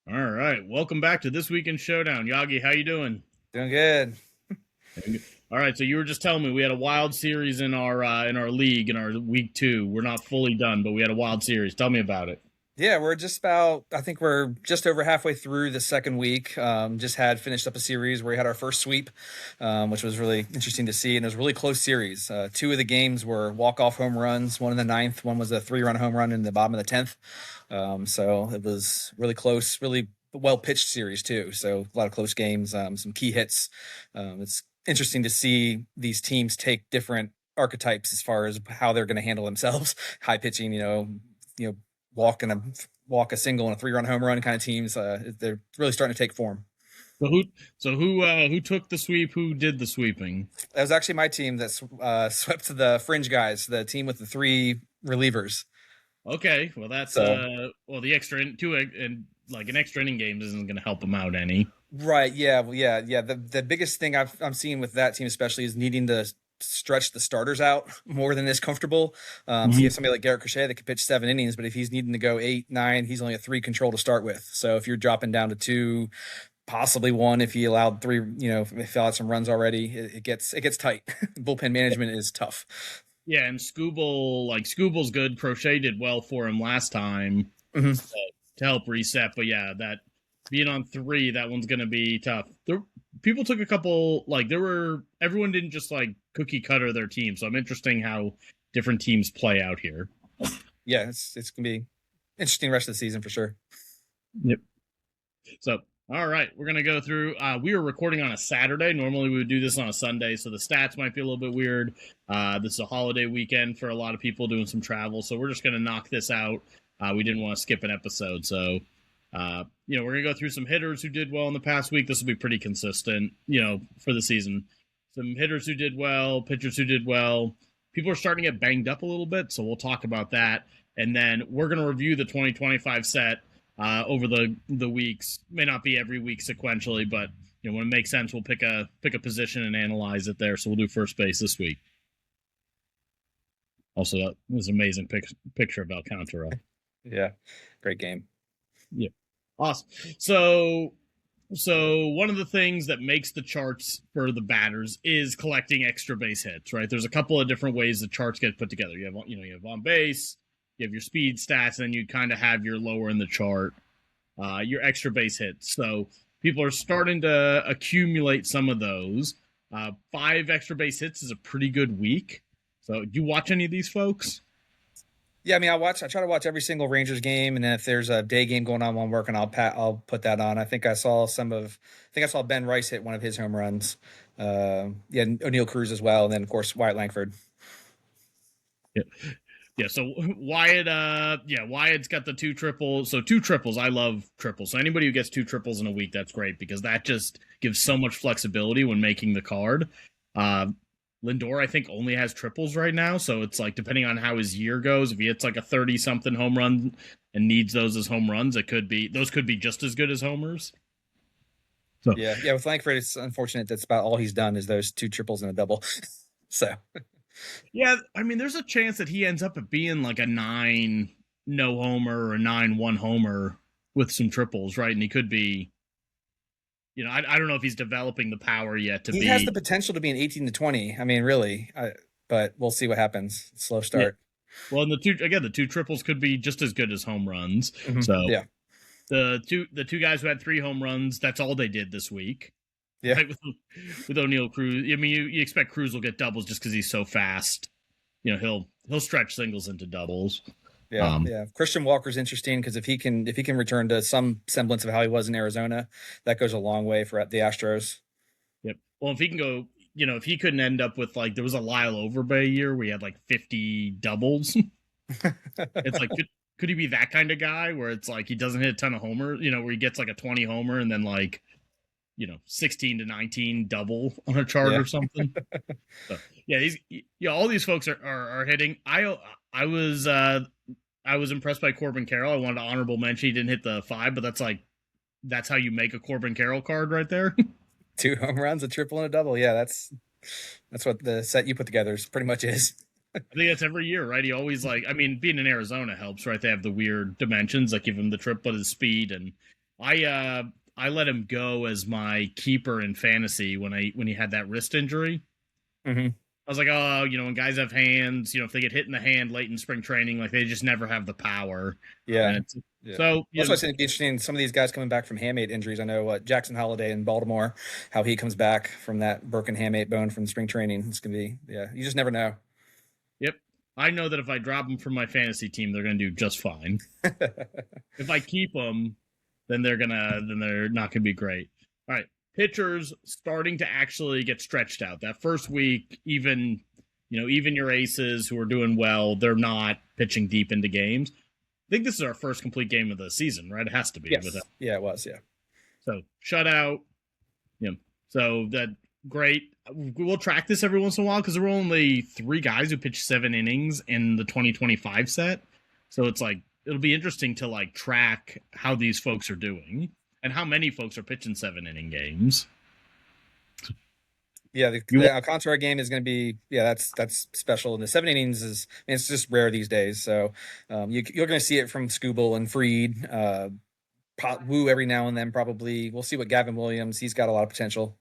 All right, welcome back to This Week in Showdown. Yagi, how you doing? Doing good. All right, so you were just telling me we had a wild series in our league in our week 2. We're not fully done, but we had a wild series. Tell me about it. Yeah, I think we're just over halfway through the second week. Just had finished up a series where we had our first sweep, which was really interesting to see. And it was a really close series. Two of the games were walk-off home runs, one in the ninth, one was a 3-run home run in the bottom of the 10th. So it was really close, really well pitched series too. So a lot of close games, some key hits. It's interesting to see these teams take different archetypes as far as how they're going to handle themselves. High pitching, you know, walk a single and a 3-run home run kind of teams. They're really starting to take form. So who took the sweep? Who did the sweeping? That was actually my team that swept the Fringe Guys, the team with the three relievers. Okay, well that's So the extra two and like an extra inning games isn't going to help them out any. right, yeah, well, yeah. The biggest thing I'm seeing with that team especially is needing to stretch the starters out more than is comfortable. So you have somebody like Garrett Crochet that could pitch 7 innings, but if he's needing to go 8, 9, he's only a 3 control to start with. So if you're dropping down to 2, possibly 1, if he allowed 3, if he allowed some runs already, it gets tight. Bullpen management is tough. Yeah, and Scooble's good. Crochet did well for him last time Mm-hmm. to help reset. But yeah, that being on 3, that one's going to be tough. People took a couple, everyone didn't just like cookie cutter their team. So I'm interesting how different teams play out here. Yeah, it's gonna be interesting rest of the season for sure. Yep. So, all right, we're going to go through. We were recording on a Saturday. Normally we would do this on a Sunday. So the stats might be a little bit weird. This is a holiday weekend for a lot of people doing some travel. So we're just going to knock this out. We didn't want to skip an episode. So, we're going to go through some hitters who did well in the past week. This will be pretty consistent, for the season. Some hitters who did well, pitchers who did well. People are starting to get banged up a little bit, so we'll talk about that. And then we're going to review the 2025 set over the weeks. May not be every week sequentially, but when it makes sense, we'll pick a position and analyze it there. So we'll do first base this week. Also, that was an amazing picture of Alcantara. Yeah, great game. Yeah. Awesome. So one of the things that makes the charts for the batters is collecting extra base hits, right? There's a couple of different ways the charts get put together. You have on base, you have your speed stats, and then you kind of have your lower in the chart, your extra base hits. So people are starting to accumulate some of those. 5 extra base hits is a pretty good week. So do you watch any of these folks? Yeah, I mean, I try to watch every single Rangers game, and then if there's a day game going on while I'm working, I'll put that on. I think I saw Ben Rice hit one of his home runs. Yeah, O'Neill Cruz as well, and then of course Wyatt Langford. Yeah. Yeah, so Wyatt's got the 2 triples. So 2 triples, I love triples. So anybody who gets 2 triples in a week, that's great because that just gives so much flexibility when making the card. Lindor, I think, only has triples right now. So it's like, depending on how his year goes, if he hits like a 30-something home run and needs those as home runs, those could be just as good as homers. So yeah, with Langford, it's unfortunate that's about all he's done is those 2 triples and a double. So yeah, I mean, there's a chance that he ends up at being like a 9 no homer or a 9-1 homer with some triples, right? And he could be, I don't know if he's developing the power yet to be. He has the potential to be an 18 to 20. I mean, really, but we'll see what happens. Slow start. Yeah. Well, and the 2 triples could be just as good as home runs. Mm-hmm. So yeah, the two guys who had 3 home runs, that's all they did this week. Yeah, right? With O'Neill Cruz. I mean, you expect Cruz will get doubles just because he's so fast. He'll stretch singles into doubles. Yeah, yeah. Christian Walker's interesting because if he can return to some semblance of how he was in Arizona, that goes a long way for the Astros. Yep. Well, if he can go, if he couldn't end up with there was a Lyle Overbay year where he had like 50 doubles. It's like, could he be that kind of guy where it's like he doesn't hit a ton of homers, where he gets like a 20 homer and then 16 to 19 double on a chart or something. So, yeah, all these folks are hitting. I was impressed by Corbin Carroll. I wanted to honorable mention he didn't hit the 5, but that's how you make a Corbin Carroll card right there. 2 home runs, a triple, and a double. Yeah, that's what the set you put together is pretty much is. I think that's every year, right? He always being in Arizona helps, right? They have the weird dimensions that give him the trip, but his speed and I let him go as my keeper in fantasy when he had that wrist injury. Mm-hmm. I was like, oh, when guys have hands, if they get hit in the hand late in spring training, like they just never have the power. Yeah. And it's, Yeah. so Also, I think it'd be interesting. Some of these guys coming back from hamate injuries. I know what Jackson Holiday in Baltimore, how he comes back from that broken hamate bone from spring training. It's gonna be, yeah. You just never know. yep, I know that if I drop them from my fantasy team, they're going to do just fine. If I keep them, then they're not going to be great. All right, pitchers starting to actually get stretched out. That first week, even your aces who are doing well, they're not pitching deep into games. I think this is our first complete game of the season, right? It has to be. Yes. Yeah, it was. Yeah. So shutout. So that great. We'll track this every once in a while because there were only 3 guys who pitched 7 innings in the 2025 set. So it's like it'll be interesting to like track how these folks are doing and how many folks are pitching 7-inning games. Yeah, the Alcantara game is going to be, that's special. And the 7 innings it's just rare these days. So you're going to see it from Scooble and Freed, Woo every now and then. Probably we'll see what Gavin Williams. He's got a lot of potential.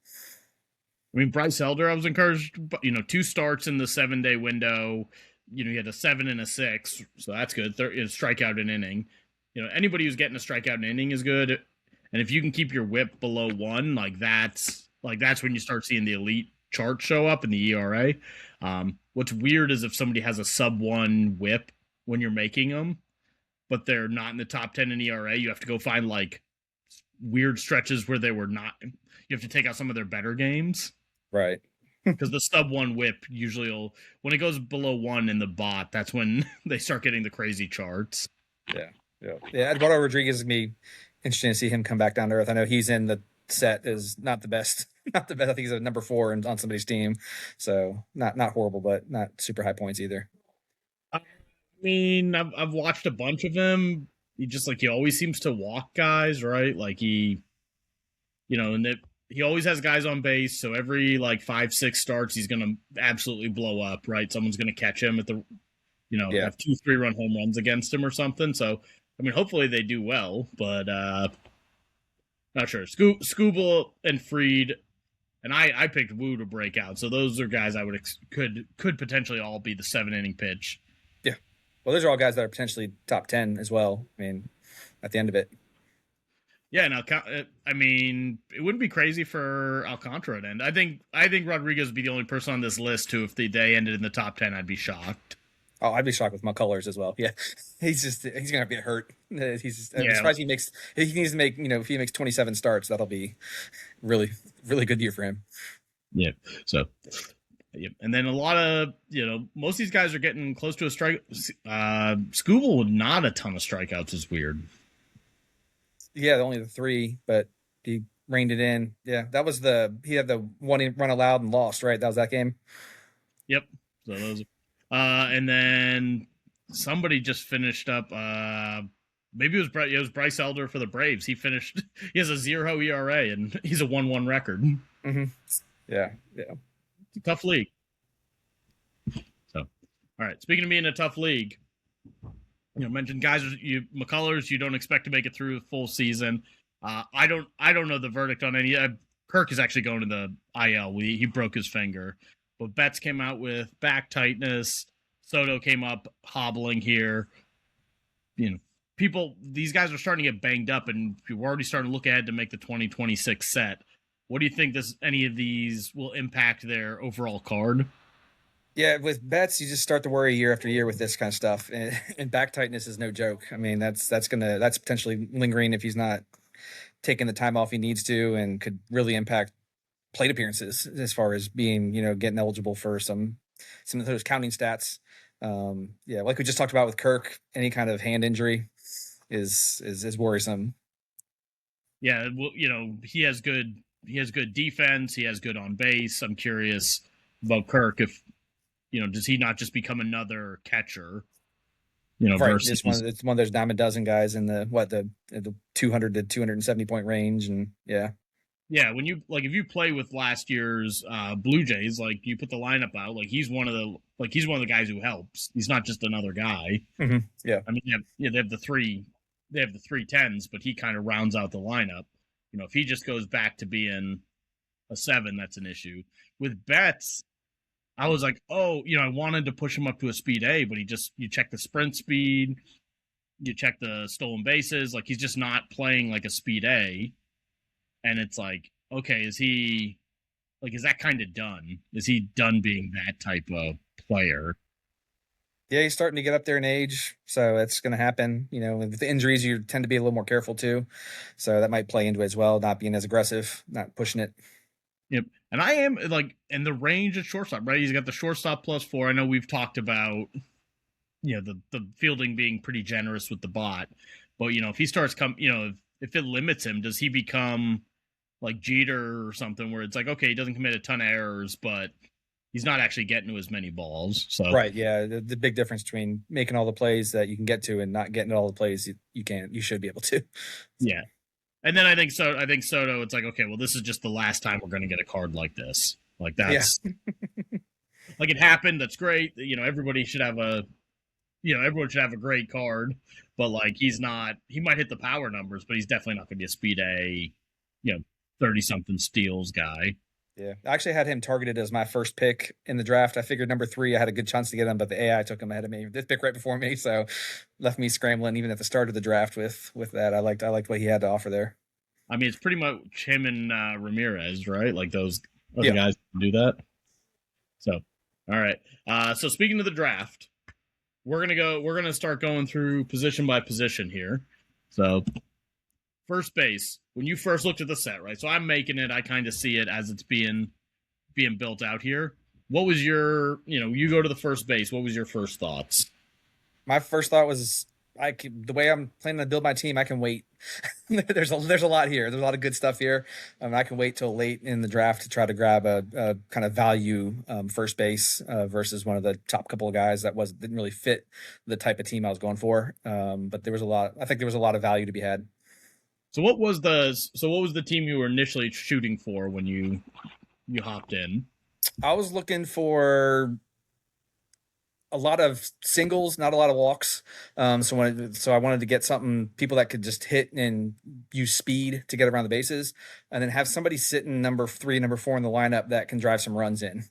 I mean, Bryce Elder, I was encouraged. 2 starts in the 7-day window. He had a 7 and a 6, so that's good. Strikeout an inning. Anybody who's getting a strikeout an inning is good. And if you can keep your WHIP below 1, that's when you start seeing the elite chart show up in the ERA. What's weird is if somebody has a sub 1 WHIP when you're making them, but they're not in the top 10 in ERA, you have to go find like weird stretches where they were not. You have to take out some of their better games. Right. Because the sub 1 WHIP usually when it goes below 1 in the bot, that's when they start getting the crazy charts. Yeah. Eduardo Rodriguez is going to be interesting to see him come back down to earth. I know he's in the set is not the best. Not the best. I think he's a number 4 on somebody's team. So not horrible, but not super high points either. I mean, I've watched a bunch of him. He always seems to walk guys, right? Like he always has guys on base. So every like 5-6 starts, he's going to absolutely blow up, right? Someone's going to catch him at the, have 2-3 run home runs against him or something. So, I mean, hopefully they do well, but not sure. Scooble and Freed, and I picked Woo to break out. So those are guys I would could potentially all be the 7-inning pitch. Yeah. Well, those are all guys that are potentially top 10 as well. I mean, at the end of it. Yeah, and I mean, it wouldn't be crazy for Alcantara to end. I think Rodriguez would be the only person on this list who, if the day ended in the top 10, I'd be shocked. Oh, I'd be shocked with McCullers as well. Yeah, he's gonna get hurt. I'm surprised he needs to make, if he makes 27 starts, that'll be really, really good year for him. Yeah. So, yeah. And then a lot of, most of these guys are getting close to a strike. Scooble with not a ton of strikeouts is weird. Yeah, only the 3, but he reined it in. Yeah, that was he had the 1 run allowed and lost, right? That was that game. Yep. So those. And then somebody just finished up. Maybe it was Bryce Elder for the Braves. He has a 0 ERA and he's a 1-1 record. Mm-hmm. Yeah. It's a tough league. So, all right. Speaking of being a tough league, mentioned guys, McCullers, you don't expect to make it through the full season. I don't know the verdict on any. Kirk is actually going to the IL. He broke his finger. But Betts came out with back tightness. Soto came up hobbling here. These guys are starting to get banged up, and we're already starting to look ahead to make the 2026 set. What do you think any of these will impact their overall card? Yeah, with Betts, you just start to worry year after year with this kind of stuff, and back tightness is no joke. I mean, that's potentially lingering if he's not taking the time off he needs to, and could really impact plate appearances as far as being, getting eligible for some of those counting stats. Like we just talked about with Kirk, any kind of hand injury is worrisome. Yeah, well, he has good defense. He has good on base. I'm curious about Kirk if does he not just become another catcher? Right. Versus it's one of those dime a dozen guys in the 200 to 270 point range, and yeah, when if you play with last year's Blue Jays, you put the lineup out, he's one of the guys who helps. He's not just another guy. Mm-hmm. Yeah. I mean, they have the 3 they have the 310s, but he kind of rounds out the lineup. You know, if he just goes back to being a 7, that's an issue. With Betts, I was like, oh, you know, I wanted to push him up to a speed A, but you check the sprint speed, you check the stolen bases, like he's just not playing like a speed A. And it's like, okay, is that kind of done? Is he done being that type of player? Yeah, he's starting to get up there in age, so it's going to happen. You know, with the injuries, you tend to be a little more careful too, so that might play into it as well. Not being as aggressive, not pushing it. Yep. And I am like in the range at shortstop, right? He's got the shortstop +4. I know we've talked about, you know, the fielding being pretty generous with the bot, but you know, if he starts if it limits him, does he become like Jeter or something where it's like, okay, he doesn't commit a ton of errors, but he's not actually getting to as many balls. So right, yeah, the big difference between making all the plays that you can get to and not getting all the plays you should be able to. So. Yeah. And then I think Soto, it's like, okay, well, this is just the last time we're going to get a card like this. Like that's like it happened. That's great. You know, everyone should have a great card, but like he might hit the power numbers, but he's definitely not going to be a speed A, 30 something steals guy. Yeah, I actually had him targeted as my first pick in the draft. I figured number 3, I had a good chance to get him, but the AI took him ahead of me. This pick right before me, so left me scrambling even at the start of the draft with that. I liked what he had to offer there. I mean, it's pretty much him and Ramirez, right? Like those are the guys who do that. So, all right. So speaking of the draft, we're gonna start going through position by position here. So first base, when you first looked at the set, right? So I'm making it, I kind of see it as it's being built out here. What was your, you go to the first base, what was your first thoughts? My first thought was the way I'm planning to build my team, I can wait. there's a lot here. There's a lot of good stuff here. I can wait till late in the draft to try to grab a kind of value first base versus one of the top couple of guys that didn't really fit the type of team I was going for. But I think there was a lot of value to be had. So what was the team you were initially shooting for when you hopped in? I was looking for a lot of singles, not a lot of walks. So I wanted to get people that could just hit and use speed to get around the bases, and then have somebody sitting number 3, number 4 in the lineup that can drive some runs in.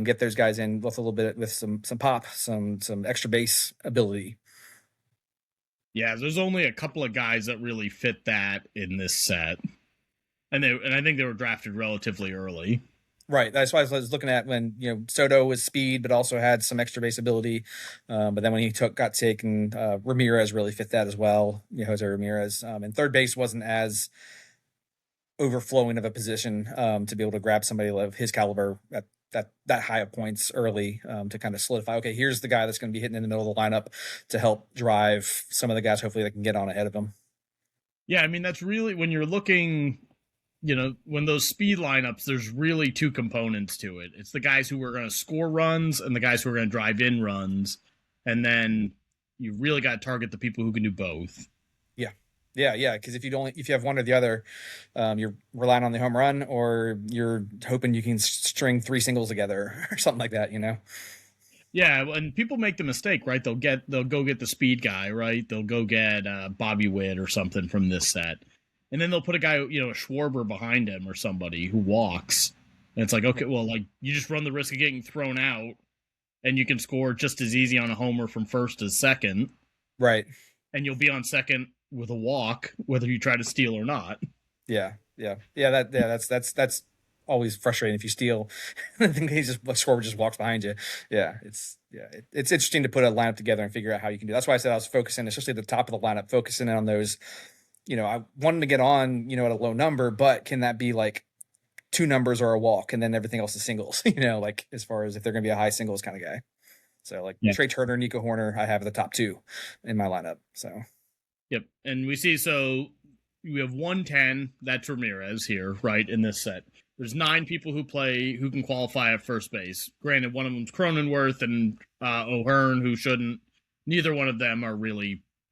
Get those guys in with a little bit with some pop, some extra base ability. Yeah, there's only a couple of guys that really fit that in this set, and I think they were drafted relatively early. Right, that's why I was looking at when Soto was speed, but also had some extra base ability. But then when he got taken, Ramirez really fit that as well. Jose Ramirez, and third base wasn't as overflowing of a position to be able to grab somebody of his caliber at that high of points early to kind of solidify. Okay, here's the guy that's going to be hitting in the middle of the lineup to help drive some of the guys. Hopefully, they can get on ahead of him. Yeah, I mean that's really when you're looking. When those speed lineups, there's really 2 components to it. It's the guys who are going to score runs and the guys who are going to drive in runs. And then you really got to target the people who can do both. Yeah. Because if you have one or the other, you're relying on the home run, or you're hoping you can string 3 singles together or something like that. Yeah, and people make the mistake, right? They'll go get the speed guy, right? They'll go get Bobby Witt or something from this set. And then they'll put a guy, a Schwarber behind him or somebody who walks. And it's like, okay, well, like you just run the risk of getting thrown out, and you can score just as easy on a homer from first as second. Right. And you'll be on second with a walk, whether you try to steal or not. Yeah. That's always frustrating if you steal. I think Schwarber just walks behind you. Yeah. It's interesting to put a lineup together and figure out how you can do. That's why I said I was focusing, especially at the top of the lineup, focusing on those. I wanted to get on, at a low number, but can that be like 2 numbers or a walk, and then everything else is singles, like as far as if they're going to be a high singles kind of guy. So like Trey Turner, Nico Horner, I have the top 2 in my lineup. So. Yep. And we have 110, that's Ramirez here, right, in this set. There's 9 people who can qualify at first base. Granted, one of them's Cronenworth and O'Hearn, who shouldn't. Neither one of them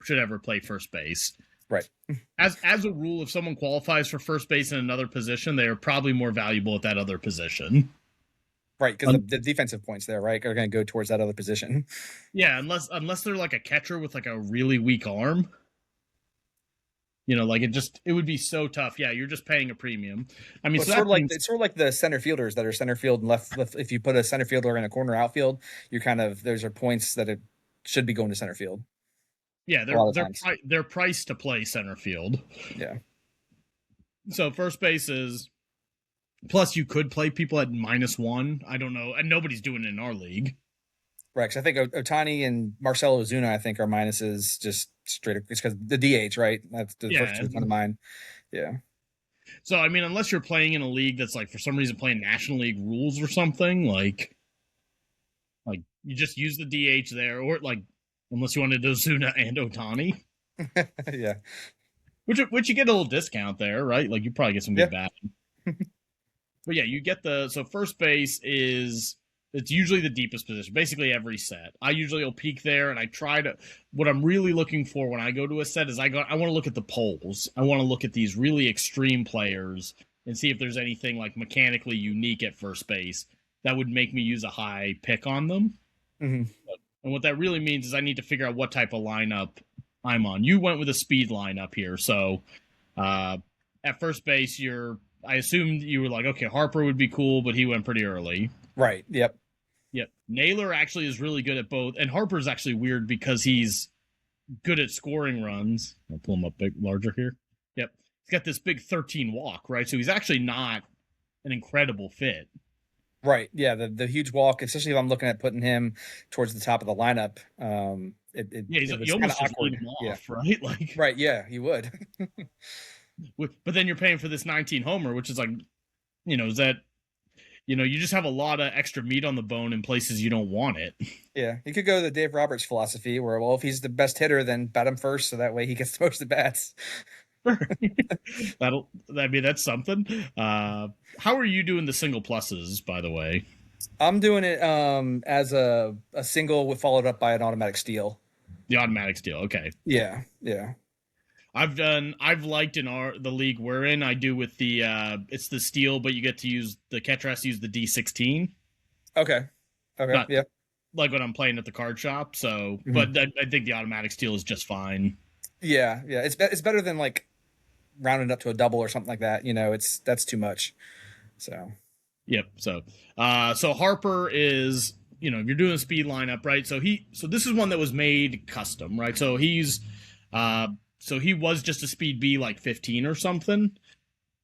should ever play first base. Right. As a rule, if someone qualifies for first base in another position, they are probably more valuable at that other position. Right, because the defensive points there, right, are going to go towards that other position. Yeah, unless they're like a catcher with like a really weak arm. Like it would be so tough. Yeah, you're just paying a premium. I mean, Well, so that means, it's sort of like the center fielders that are center field and left. If you put a center fielder in a corner outfield, you're kind of those are points that it should be going to center field. yeah, A lot of times. they're priced to play center field. Yeah. So first base is, plus you could play people at -1. I don't know, and nobody's doing it in our league. Right, 'cause I think Otani and Marcelo Ozuna, I think, are minuses just straight up. It's because the DH, right? That's the first two that come to mind. Yeah. So I mean, unless you're playing in a league that's like for some reason playing National League rules or something, like you just use the DH there, or like unless you wanted Ozuna and Otani, Yeah. which you get a little discount there, right? Like you probably get some good batting. But yeah, you get so first base it's usually the deepest position, basically every set. I usually will peak there, and I try to. What I'm really looking for when I go to a set is I want to look at the polls. I want to look at these really extreme players and see if there's anything like mechanically unique at first base that would make me use a high pick on them. Mm-hmm. And what that really means is I need to figure out what type of lineup I'm on. You went with a speed lineup here, so at first base, I assumed you were like, okay, Harper would be cool, but he went pretty early. Right. Yep. Naylor actually is really good at both, and Harper's actually weird because he's good at scoring runs. I'll pull him up larger here. Yep, he's got this big 13 walk, right? So he's actually not an incredible fit. Right. Yeah. The huge walk, especially if I'm looking at putting him towards the top of the lineup. You almost just lead him off, right? Like, right. Yeah, you would. But then you're paying for this 19 homer, which is like, is that. You just have a lot of extra meat on the bone in places you don't want it. Yeah, you could go the Dave Roberts philosophy where, well, if he's the best hitter, then bat him first, so that way he gets the most at bats. That's something. How are you doing the single pluses, by the way? I'm doing it as a single followed up by an automatic steal. The automatic steal, okay. Yeah. I've liked in the league we're in, I do with the it's the steal, but you get to use the catcher has to use the D16. Okay. Yeah. Like when I'm playing at the card shop. So, but I think the automatic steal is just fine. Yeah. It's better than like rounding up to a double or something like that. That's too much. So. Yep. So Harper is, if you're doing a speed lineup, right? So this is one that was made custom, right? So he's so he was just a speed B like 15 or something.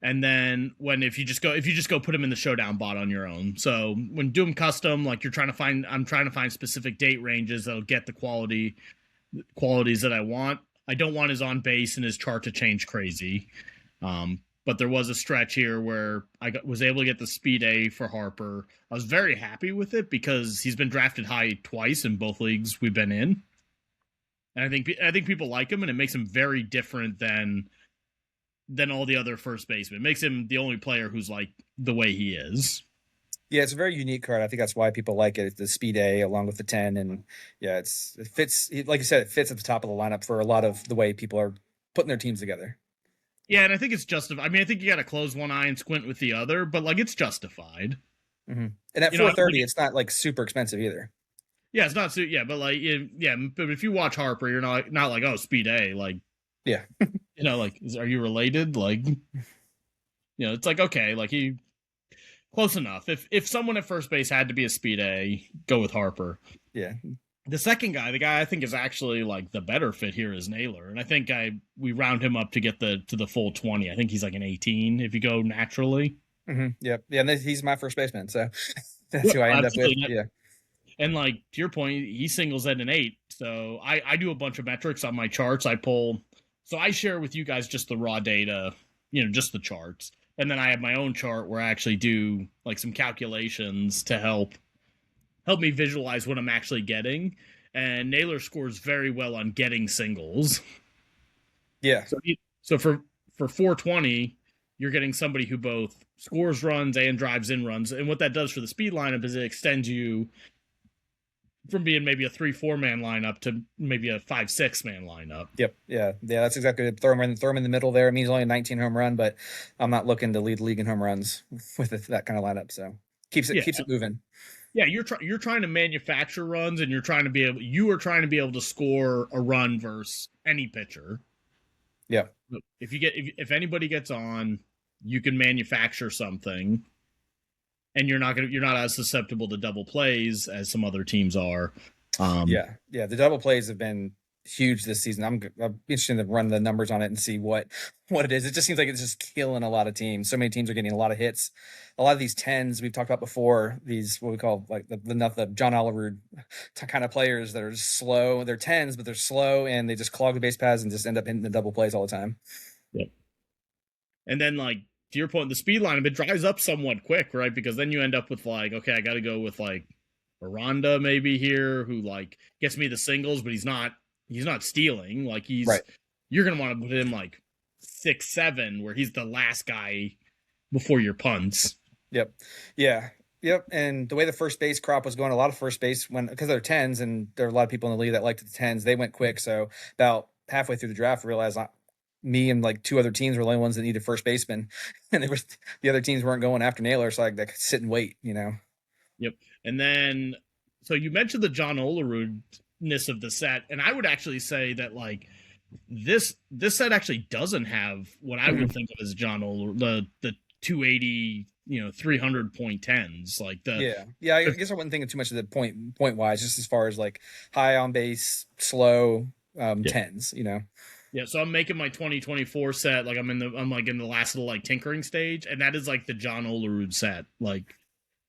And then if you just go put him in the Showdown bot on your own. So when doing custom, like I'm trying to find specific date ranges that'll get the qualities that I want. I don't want his on base and his chart to change crazy. But there was a stretch here where I was able to get the speed A for Harper. I was very happy with it because he's been drafted high twice in both leagues we've been in. And I think people like him, and it makes him very different than all the other first basemen. It makes him the only player who's like the way he is. Yeah, it's a very unique card. I think that's why people like it. The speed A along with the 10, and yeah, it fits. Like you said, it fits at the top of the lineup for a lot of the way people are putting their teams together. Yeah, and I think it's justified. I mean, I think you got to close one eye and squint with the other, but like it's justified. Mm-hmm. And at $430, it's not like super expensive either. Yeah, it's not. Yeah, but like, but if you watch Harper, you're not like, oh, speed A, like, yeah, like, are you related? Like, it's like, okay, like he close enough. If someone at first base had to be a speed A, go with Harper. Yeah. The second guy, the guy I think is actually like the better fit here is Naylor, and I think we round him up to get to the full 20. I think he's like an 18 if you go naturally. Mm-hmm. Yep. Yeah, and he's my first baseman, so that's who I end up with. Yeah. And like to your point, he singles at an 8. So I do a bunch of metrics on my charts. So I share with you guys just the raw data, just the charts. And then I have my own chart where I actually do like some calculations to help me visualize what I'm actually getting. And Naylor scores very well on getting singles. Yeah. So for 420, you're getting somebody who both scores runs and drives in runs. And what that does for the speed lineup is it extends you from being maybe a 3-4 man lineup to maybe a 5-6 man lineup. Yep. Yeah. That's exactly it. Throw him in the middle there. It means only a 19 home run, but I'm not looking to lead the league in home runs with that kind of lineup. So keeps it moving. Yeah. You're trying to manufacture runs, and you are trying to be able to score a run versus any pitcher. Yeah. if anybody gets on, you can manufacture something, and you're not as susceptible to double plays as some other teams are. Yeah, the double plays have been huge this season. I'm interested to run the numbers on it and see what it is. It just seems like it's just killing a lot of teams. So many teams are getting a lot of hits. A lot of these tens we've talked about before, these what we call like the John Olerud kind of players that are just slow. They're tens, but they're slow and they just clog the base paths and just end up hitting the double plays all the time. Yep. And then, like, to your point, the speed lineup, it dries up somewhat quick, right? Because then you end up with like, okay, I got to go with like Aranda maybe here, who like gets me the singles, but he's not stealing. Like Right. You're gonna want to put him like 6-7, where he's the last guy before your punts. Yep. Yeah. Yep. And the way the first base crop was going, a lot of first base because they're tens, and there are a lot of people in the league that liked the tens. They went quick. So about halfway through the draft, I realized me and like two other teams were the only ones that needed first baseman, and the other teams weren't going after Naylor, so I could sit and wait. Yep. And then, so you mentioned the John Olerud-ness of the set, and I would actually say that like this set actually doesn't have what I would think of as John Olerud, the 280, 300 point tens, like the yeah. I guess I wasn't thinking too much of the point wise, just as far as like high on base, slow tens. Yeah, so I'm making my 2024 set. Like I'm like in the last little like tinkering stage, and that is like the John Olerud set. Like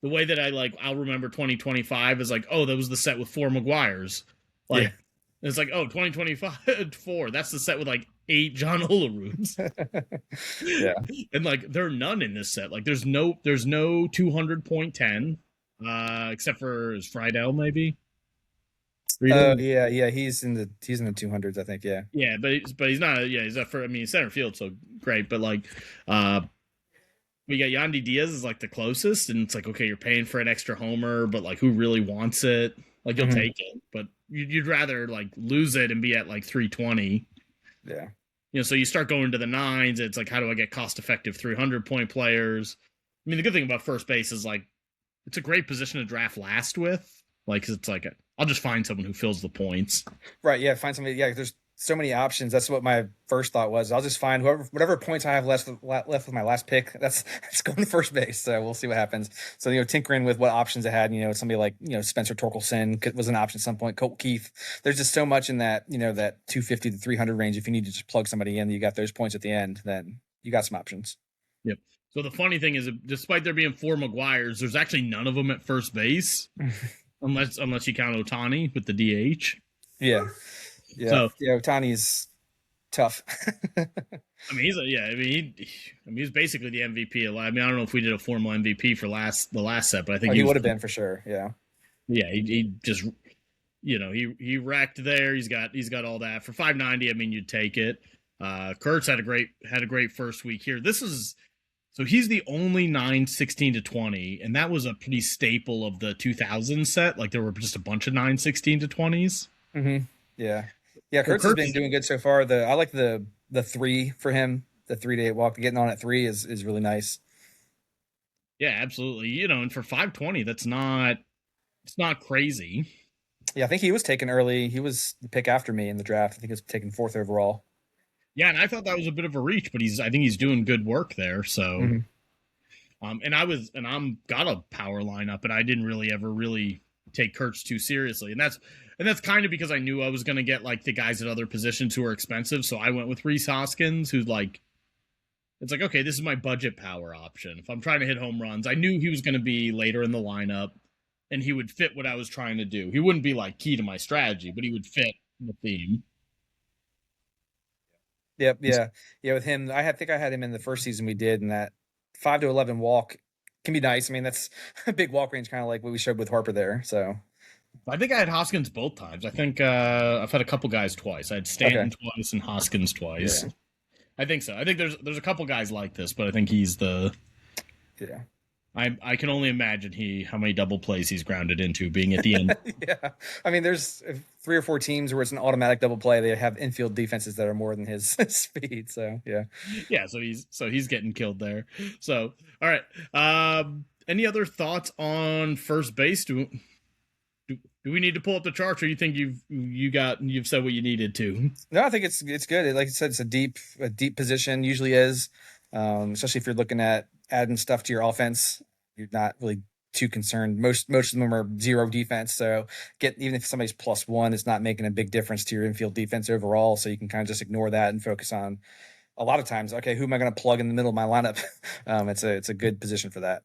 the way that I'll remember 2025 is like, oh, that was the set with 4 McGuires. Like it's like, oh, 2025 4. That's the set with like 8 John Oleruds. Yeah, and like there are none in this set. Like there's no 200.10, except for Friedel maybe. Yeah, he's in the 200s, I think. Yeah, but he's not. Yeah, he's for. I mean, he's center field, so great. But like, we got Yandy Diaz is like the closest, and it's like, okay, you're paying for an extra homer, but like, who really wants it? Like, you'll take it, but you'd rather like lose it and be at like 320. Yeah. So you start going to the nines. It's like, how do I get cost-effective 300-point players? I mean, the good thing about first base is like, it's a great position to draft last with. Like, 'cause it's like, I'll just find someone who fills the points. Right. Yeah. Find somebody. Yeah. There's so many options. That's what my first thought was. I'll just find whatever points I have left with my last pick. That's going to first base. So we'll see what happens. So, tinkering with what options I had, somebody like, Spencer Torkelson was an option at some point. Colt Keith. There's just so much in that, that 250 to 300 range. If you need to just plug somebody in, you got those points at the end, then you got some options. Yep. So the funny thing is, despite there being 4 McGuires, there's actually none of them at first base. Unless you count Ohtani with the DH. Yeah. So, Ohtani's tough. I mean, he's basically the MVP. I mean, I don't know if we did a formal MVP for the last set, but I think he would have been for sure. Yeah. Yeah, he just he wrecked there. He's got all that for 590. I mean, you'd take it. Kurtz had a great first week here. So he's the only 9-16 to 20, and that was a pretty staple of the 2000 set. Like there were just a bunch of 9-16 to 20s. Mm-hmm. Yeah. Kurtz has been doing good so far. I like the 3 for him. The 3-to-8 walk, getting on at 3 is really nice. Yeah, absolutely. And for 520, it's not crazy. Yeah, I think he was taken early. He was the pick after me in the draft. I think he was taken 4th overall. Yeah, and I thought that was a bit of a reach, but I think he's doing good work there. So, I'm got a power lineup, and I didn't really ever take Kurtz too seriously, and that's kind of because I knew I was going to get like the guys at other positions who are expensive. So I went with Rhys Hoskins, who's like, it's like, okay, this is my budget power option. If I'm trying to hit home runs, I knew he was going to be later in the lineup, and he would fit what I was trying to do. He wouldn't be like key to my strategy, but he would fit the theme. Yep. Yeah. With him, I think I had him in the first season we did, and that 5 to 11 walk can be nice. I mean, that's a big walk range, kind of like what we showed with Harper there. So I think I had Hoskins both times. I think I've had a couple guys twice. I had Stanton twice and Hoskins twice. Yeah. I think so. I think there's a couple guys like this, but I think he's the. Yeah. I can only imagine how many double plays he's grounded into being at the end. Yeah. I mean, there's 3 or 4 teams where it's an automatic double play. They have infield defenses that are more than his speed. So, yeah. Yeah. So he's getting killed there. So, all right. Any other thoughts on first base? Do do we need to pull up the charts, or you think you've said what you needed to? No, I think it's good. Like I said, it's a deep position. Usually is, especially if you're looking at adding stuff to your offense. You're not really too concerned. Most of them are zero defense, so even if somebody's +1, it's not making a big difference to your infield defense overall. So you can kind of just ignore that and focus on a lot of times. Okay, who am I going to plug in the middle of my lineup? It's a good position for that.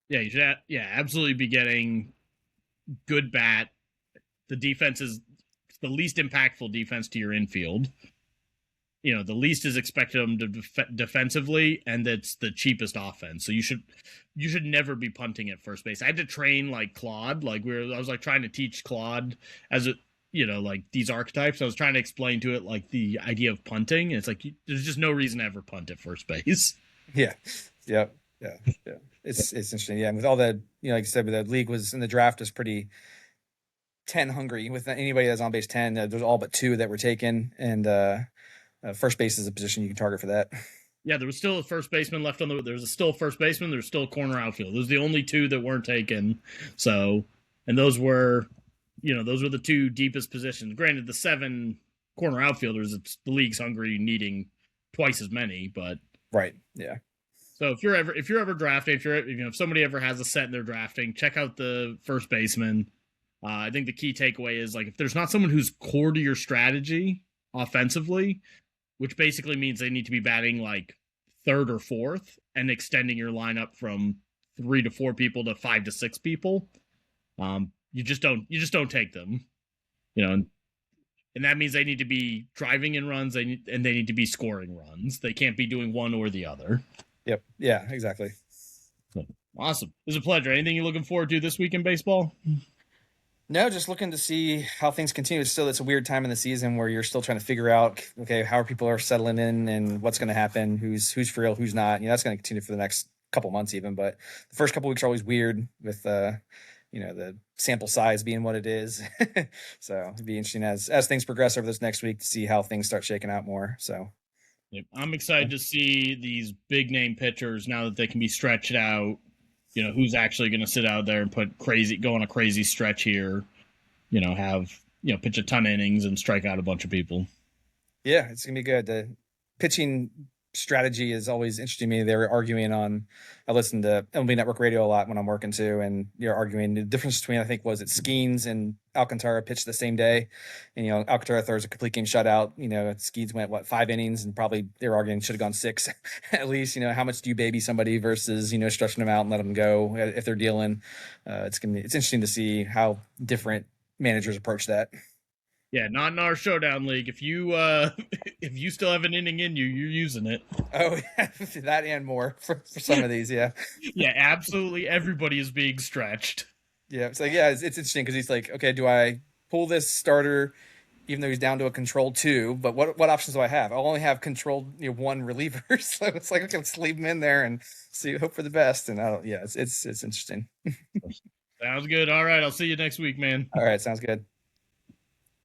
Yeah, you should. Absolutely be getting good bat. The defense is the least impactful defense to your infield. The least is expected them to defensively, and it's the cheapest offense. So you should never be punting at first base. I had to train like Claude, I was like trying to teach Claude as a like these archetypes. I was trying to explain to it like the idea of punting, and it's like there's just no reason to ever punt at first base. Yeah, yeah. It's interesting. Yeah, and with all the like I said, with the league was in the draft was pretty 10 hungry. With anybody that's on base 10, there's all but 2 that were taken, and first base is a position you can target for that. Yeah, there was still a first baseman left on the. There was still a first baseman. There's still a corner outfield. Those are the only 2 that weren't taken. So, and those were the 2 deepest positions. Granted, the 7 corner outfielders, it's the league's hungry, needing twice as many. But right, yeah. So if you're ever drafting, if somebody ever has a set and they're drafting, check out the first baseman. I think the key takeaway is like if there's not someone who's core to your strategy offensively, which basically means they need to be batting like 3rd or 4th and extending your lineup from 3 to 4 people to 5 to 6 people. You just don't take them, and that means they need to be driving in runs and they need to be scoring runs. They can't be doing one or the other. Yep. Yeah, exactly. Awesome. It was a pleasure. Anything you're looking forward to this week in baseball? No, just looking to see how things continue. It's a weird time in the season where you're still trying to figure out, okay, how people are settling in and what's going to happen, who's for real, who's not. That's going to continue for the next couple months even. But the first couple weeks are always weird with, the sample size being what it is. So it'd be interesting as things progress over this next week to see how things start shaking out more. So. I'm excited to see these big name pitchers now that they can be stretched out. Who's actually going to sit out there and go on a crazy stretch here, pitch a ton of innings and strike out a bunch of people. Yeah, it's going to be good. The pitching strategy is always interesting to me. They were arguing I listen to MLB Network Radio a lot when I'm working too, and you're arguing the difference between, I think, was it Skeens and Alcantara pitched the same day, and Alcantara throws a complete game shutout. Skeens went 5 innings, and probably they were arguing should have gone 6 at least. How much do you baby somebody versus stretching them out and let them go if they're dealing. It's interesting to see how different managers approach that. Yeah, not in our Showdown league. If you still have an inning in you, you're using it. Oh, yeah, that and more for some of these, yeah. Yeah, absolutely. Everybody is being stretched. Yeah, it's like it's interesting because he's like, okay, do I pull this starter even though he's down to a controlled 2? But what options do I have? I'll only have controlled 1 reliever, so it's like, okay, let's leave him in there and hope for the best. And it's interesting. Sounds good. All right, I'll see you next week, man. All right, sounds good.